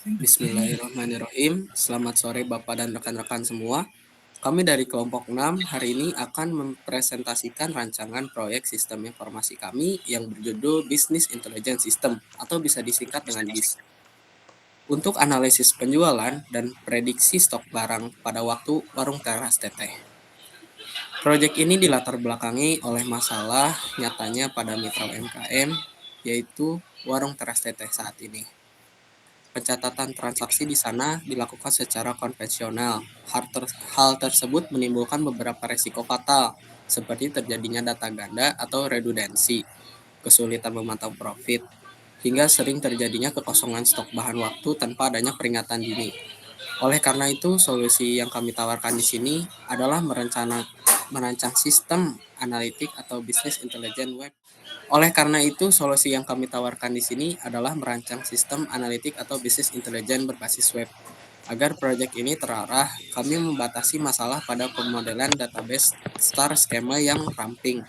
Bismillahirrahmanirrahim. Selamat sore Bapak dan rekan-rekan semua. Kami dari kelompok 6 hari ini akan mempresentasikan rancangan proyek sistem informasi kami yang berjudul Business Intelligence System atau bisa disingkat dengan BIS. Untuk analisis penjualan dan prediksi stok barang pada waktu warung teras teteh. Proyek ini dilatar belakangi oleh masalah nyatanya pada mitra UMKM, yaitu warung teras teteh saat ini. Pencatatan transaksi di sana dilakukan secara konvensional. Hal tersebut menimbulkan beberapa resiko fatal, seperti terjadinya data ganda atau redundansi, kesulitan memantau profit, hingga sering terjadinya kekosongan stok bahan waktu tanpa adanya peringatan dini. Oleh karena itu, solusi yang kami tawarkan di sini adalah merancang sistem analitik atau bisnis intelijen web. Oleh karena itu, solusi yang kami tawarkan di sini adalah merancang sistem analitik atau bisnis intelijen berbasis web. Agar proyek ini terarah, kami membatasi masalah pada pemodelan database star skema yang ramping,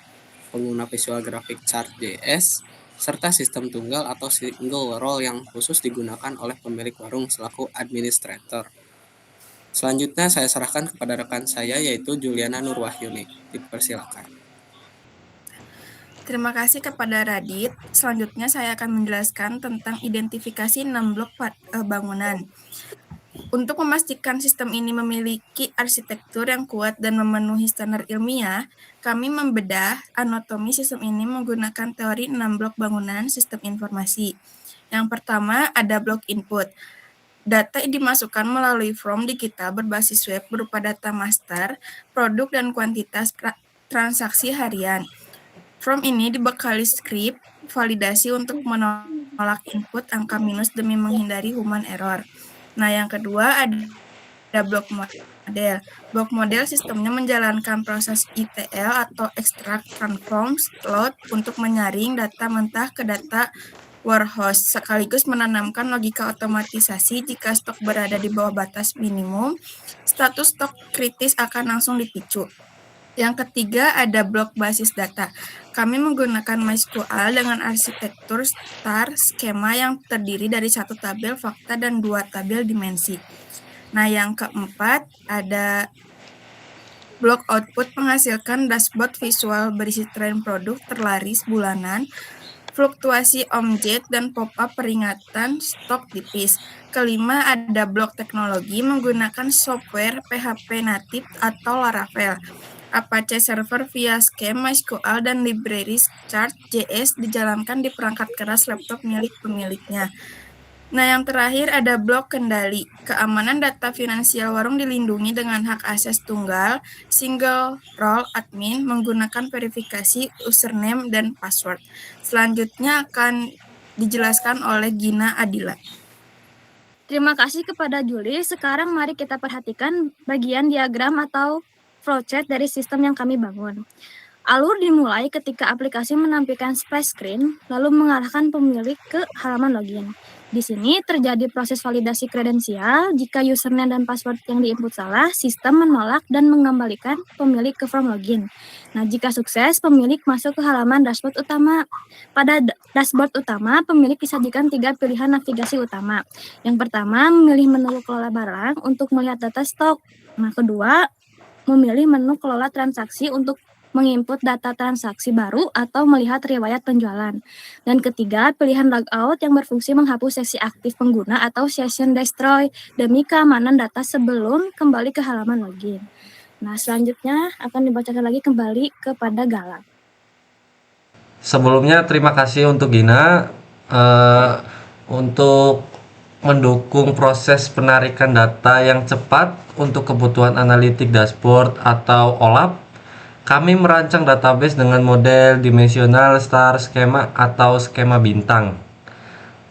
pengguna visual graphic chart JS, serta sistem tunggal atau single role yang khusus digunakan oleh pemilik warung selaku administrator. Selanjutnya saya serahkan kepada rekan saya yaitu Juliana Nurwahyuni. Dipersilakan. Terima kasih kepada Radit. Selanjutnya saya akan menjelaskan tentang identifikasi 6 blok bangunan. Untuk memastikan sistem ini memiliki arsitektur yang kuat dan memenuhi standar ilmiah, kami membedah anatomi sistem ini menggunakan teori 6 blok bangunan sistem informasi. Yang pertama ada blok input. Data dimasukkan melalui form digital berbasis web berupa data master, produk, dan kuantitas transaksi harian. Form ini dibekali skrip validasi untuk menolak input angka minus demi menghindari human error. Nah, yang kedua ada blok model. Blok model sistemnya menjalankan proses ETL atau extract, transform, load untuk menyaring data mentah ke data warehouse, sekaligus menanamkan logika otomatisasi jika stok berada di bawah batas minimum, status stok kritis akan langsung dipicu. Yang ketiga ada blok basis data. Kami menggunakan MySQL dengan arsitektur star skema yang terdiri dari 1 tabel fakta dan 2 tabel dimensi. Nah, yang keempat ada blok output menghasilkan dashboard visual berisi tren produk terlaris bulanan, fluktuasi omjet, dan pop-up peringatan stok tipis. Kelima ada blok teknologi menggunakan software PHP native atau Laravel. Apache Server via Scheme, MySQL, dan libraries Chart.js dijalankan di perangkat keras laptop milik pemiliknya. Nah, yang terakhir ada blok kendali. Keamanan data finansial warung dilindungi dengan hak akses tunggal, single role admin, menggunakan verifikasi username dan password. Selanjutnya akan dijelaskan oleh Gina Adila. Terima kasih kepada Juli. Sekarang mari kita perhatikan bagian diagram atau flowchart dari sistem yang kami bangun. Alur dimulai ketika aplikasi menampilkan splash screen, lalu mengarahkan pemilik ke halaman login. Di sini terjadi proses validasi kredensial. Jika username dan password yang diinput salah, sistem menolak dan mengembalikan pemilik ke form login. Nah, jika sukses, pemilik masuk ke halaman dashboard utama. Pada dashboard utama, pemilik disajikan 3 pilihan navigasi utama. Yang pertama, memilih menu kelola barang untuk melihat data stok. Nah, kedua, memilih menu kelola transaksi untuk menginput data transaksi baru atau melihat riwayat penjualan. Dan ketiga, pilihan logout yang berfungsi menghapus sesi aktif pengguna atau session destroy demi keamanan data sebelum kembali ke halaman login. Nah, selanjutnya akan dibacakan lagi kembali kepada Galang. Sebelumnya terima kasih untuk Gina untuk mendukung proses penarikan data yang cepat untuk kebutuhan analitik dashboard atau OLAP. Kami merancang database dengan model dimensional star skema atau skema bintang.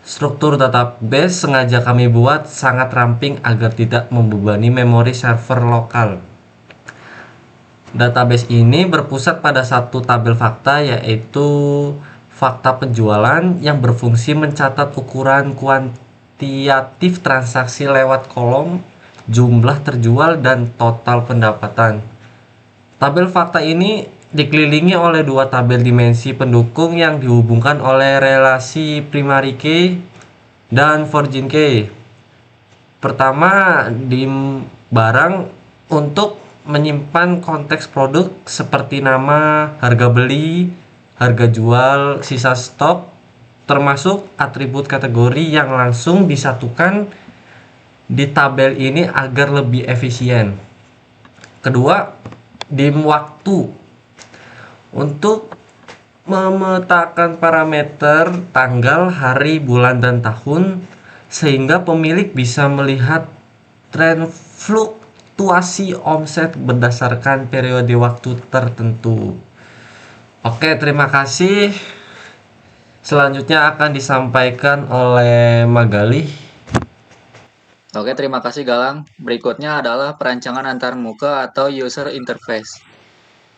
Struktur database sengaja kami buat sangat ramping agar tidak membebani memori server lokal. Database ini berpusat pada 1 tabel fakta, yaitu fakta penjualan yang berfungsi mencatat ukuran kuantitatif transaksi lewat kolom, jumlah terjual, dan total pendapatan. Tabel fakta ini dikelilingi oleh 2 tabel dimensi pendukung yang dihubungkan oleh relasi primary key dan virgin key. Pertama, dim barang untuk menyimpan konteks produk seperti nama, harga beli, harga jual, sisa stok, termasuk atribut kategori yang langsung disatukan di tabel ini agar lebih efisien. Kedua, dim waktu untuk memetakan parameter tanggal, hari, bulan, dan tahun sehingga pemilik bisa melihat tren fluktuasi omset berdasarkan periode waktu tertentu. Oke, terima kasih. Selanjutnya akan disampaikan oleh Magali. Oke, terima kasih Galang. Berikutnya adalah perancangan antarmuka atau user interface.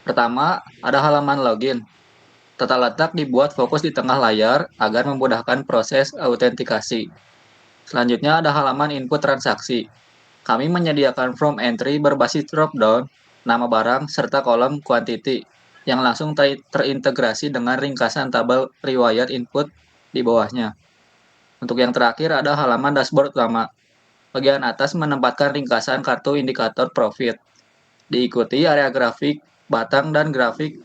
Pertama, ada halaman login. Tata letak dibuat fokus di tengah layar agar memudahkan proses autentikasi. Selanjutnya ada halaman input transaksi. Kami menyediakan form entry berbasis dropdown, nama barang, serta kolom quantity yang langsung terintegrasi dengan ringkasan tabel riwayat input di bawahnya. Untuk yang terakhir ada halaman dashboard utama. Bagian atas menempatkan ringkasan kartu indikator profit. Diikuti area grafik, batang, dan grafik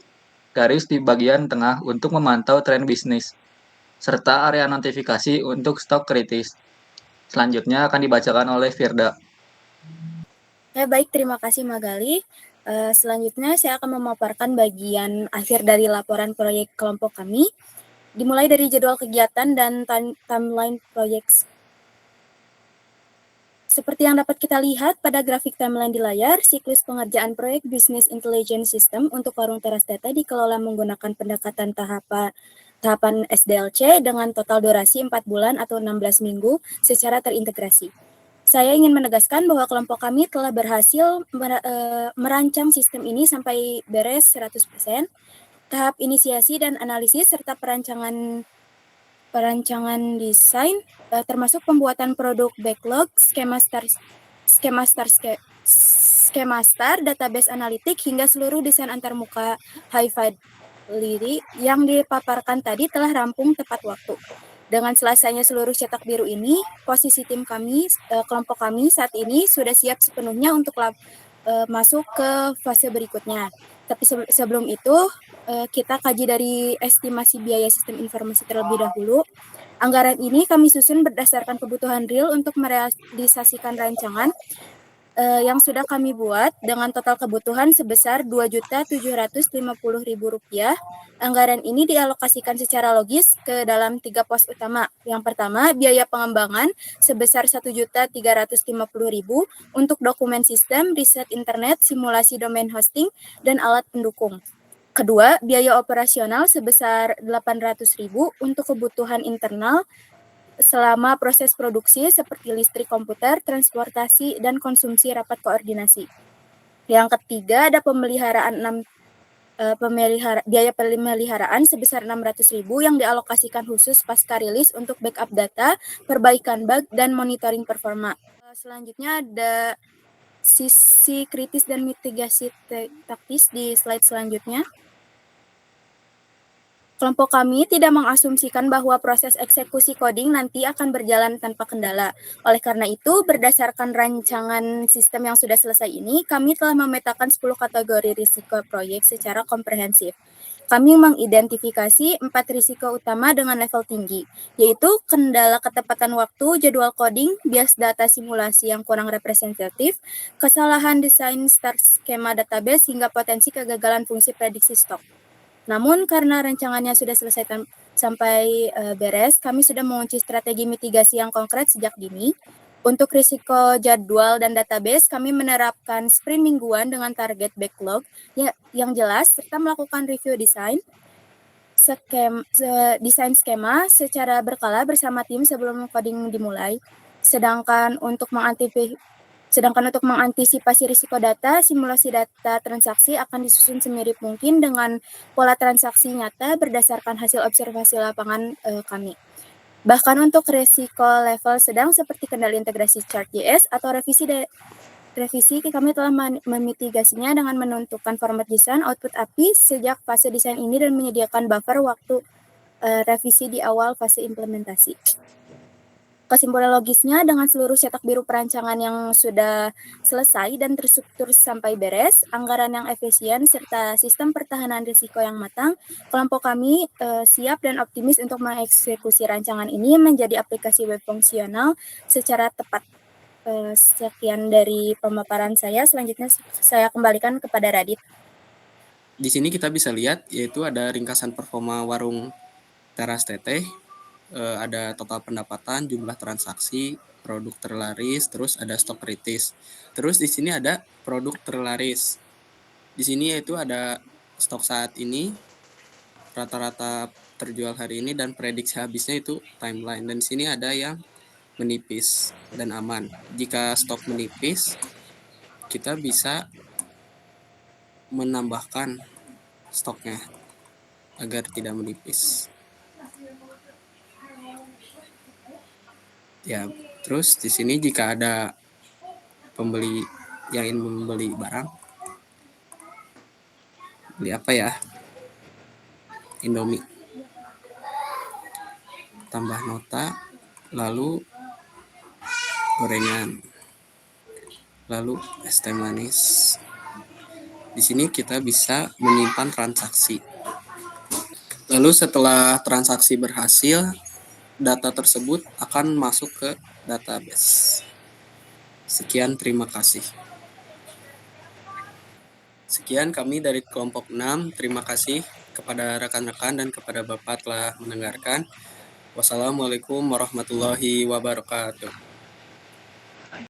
garis di bagian tengah untuk memantau tren bisnis, serta area notifikasi untuk stok kritis. Selanjutnya akan dibacakan oleh Firda. Baik, terima kasih Magali. Selanjutnya saya akan memaparkan bagian akhir dari laporan proyek kelompok kami, dimulai dari jadwal kegiatan dan timeline proyek. Seperti yang dapat kita lihat pada grafik timeline di layar, siklus pengerjaan proyek Business Intelligence System untuk warung teras data dikelola menggunakan pendekatan tahapan SDLC dengan total durasi 4 bulan atau 16 minggu secara terintegrasi. Saya ingin menegaskan bahwa kelompok kami telah berhasil merancang sistem ini sampai beres 100%. Tahap inisiasi dan analisis serta perancangan desain, termasuk pembuatan produk backlog, skema star, database analitik, hingga seluruh desain antarmuka high fidelity yang dipaparkan tadi telah rampung tepat waktu. Dengan selesainya seluruh cetak biru ini, posisi tim kami, kelompok kami saat ini sudah siap sepenuhnya untuk masuk ke fase berikutnya. Tapi sebelum itu, kita kaji dari estimasi biaya sistem informasi terlebih dahulu. Anggaran ini kami susun berdasarkan kebutuhan real untuk merealisasikan rancangan yang sudah kami buat dengan total kebutuhan sebesar Rp2.750.000. Anggaran ini dialokasikan secara logis ke dalam 3 pos utama. Yang pertama, biaya pengembangan sebesar Rp1.350.000 untuk dokumen sistem, riset internet, simulasi domain hosting, dan alat pendukung. Kedua, biaya operasional sebesar Rp800.000 untuk kebutuhan internal selama proses produksi seperti listrik komputer, transportasi, dan konsumsi rapat koordinasi. Yang ketiga, ada biaya pemeliharaan sebesar Rp600.000 yang dialokasikan khusus pasca rilis untuk backup data, perbaikan bug, dan monitoring performa. Selanjutnya ada sisi kritis dan mitigasi taktis di slide selanjutnya. Kelompok kami tidak mengasumsikan bahwa proses eksekusi coding nanti akan berjalan tanpa kendala. Oleh karena itu, berdasarkan rancangan sistem yang sudah selesai ini, kami telah memetakan 10 kategori risiko proyek secara komprehensif. Kami mengidentifikasi 4 risiko utama dengan level tinggi, yaitu kendala ketepatan waktu, jadwal coding, bias data simulasi yang kurang representatif, kesalahan desain start skema database, hingga potensi kegagalan fungsi prediksi stok. Namun karena rancangannya sudah selesai sampai beres, kami sudah mengunci strategi mitigasi yang konkret sejak dini. Untuk risiko jadwal dan database, kami menerapkan sprint mingguan dengan target backlog yang jelas, serta melakukan review desain skema secara berkala bersama tim sebelum coding dimulai. Sedangkan untuk mengantisipasi risiko data, simulasi data transaksi akan disusun semirip mungkin dengan pola transaksi nyata berdasarkan hasil observasi lapangan kami. Bahkan untuk risiko level sedang seperti kendala integrasi Chart.js atau revisi kami telah memitigasinya dengan menentukan format desain output API sejak fase desain ini dan menyediakan buffer waktu revisi di awal fase implementasi. Kesimpulan logisnya, dengan seluruh cetak biru perancangan yang sudah selesai dan terstruktur sampai beres, anggaran yang efisien, serta sistem pertahanan risiko yang matang, kelompok kami siap dan optimis untuk mengeksekusi rancangan ini menjadi aplikasi web fungsional secara tepat. Sekian dari pemaparan saya. Selanjutnya saya kembalikan kepada Radit. Di sini kita bisa lihat yaitu ada ringkasan performa warung Teras Teteh, ada total pendapatan, jumlah transaksi, produk terlaris, terus ada stok kritis. Terus di sini ada produk terlaris. Di sini yaitu ada stok saat ini, rata-rata terjual hari ini, dan prediksi habisnya itu timeline. Dan di sini ada yang menipis dan aman. Jika stok menipis, kita bisa menambahkan stoknya agar tidak menipis. Ya, terus di sini jika ada pembeli yang ingin membeli barang, beli apa ya? Indomie. Tambah nota, lalu gorengan, lalu es teh manis. Di sini kita bisa menyimpan transaksi. Lalu setelah transaksi berhasil, data tersebut akan masuk ke database. Sekian, terima kasih. Sekian kami dari kelompok 6. Terima kasih kepada rekan-rekan dan kepada Bapak telah mendengarkan. Wassalamualaikum warahmatullahi wabarakatuh.